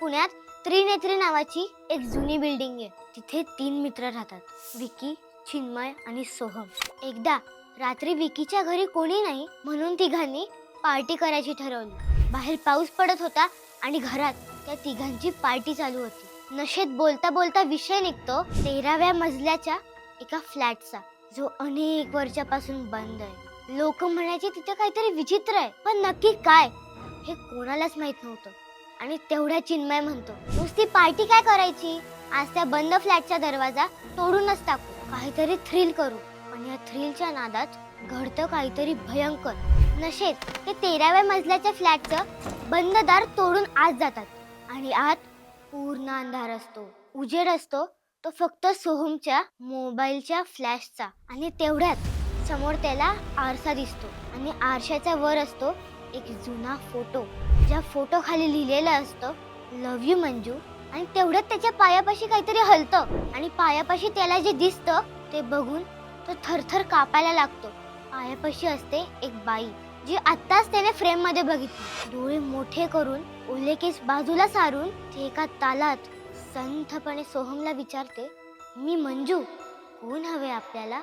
पुण्यात त्रिनेत्री नावाची एक जुनी बिल्डिंग आहे. तिथे 3 मित्र राहतात, विकी, चिन्मय आणि सोहम. एकदा रात्री विकीच्या घरी कोणी नाही म्हणून तिघांनी पार्टी करायची ठरवली. बाहेर पाऊस पडत होता आणि घरात त्या तिघांची पार्टी चालू होती. नशेत बोलता बोलता विषय निघतो 13व्या मजल्याच्या एका फ्लॅटचा, जो अनेक वर्षापासून बंद आहे. लोक म्हणायचे तिथे काहीतरी विचित्र आहे, पण नक्की काय हे कोणालाच माहित नव्हतं. आणि तेवढ्या चिन्मय म्हणतो, नुसती पार्टी काय करायची, आज त्या बंद फ्लॅटचा दरवाजा तोडूनच टाकू, काहीतरी थ्रिल करू. पण या थ्रिलच्या नादात घडतं काहीतरी भयंकर. नशेत ते 13व्या मजल्याच्या फ्लॅटचं बंद दार तोडून आत जातात आणि आत पूर्ण अंधार असतो. उजेड असतो तो फक्त सोहमच्या मोबाईलच्या फ्लॅशचा. आणि तेवढ्यात समोर त्याला आरसा दिसतो आणि आरशाच्या वर असतो एक जुना फोटो, ज्या फोटो खाली लिहिलेलं असतं लव्ह यू मंजू. आणि तेवढ्यात त्याच्या पायापाशी काहीतरी हलतं आणि पायापाशी त्याला जे दिसतं ते बघून तो थरथर कापायला लागतो. पायापाशी असते एक बाई, जी आत्ताच त्याने फ्रेम मध्ये बघितली. डोळे मोठे करून ओले केस बाजूला सारून ते एका तालात संथपणे सोहमला विचारते, मी मंजू, कोण हवे आपल्याला?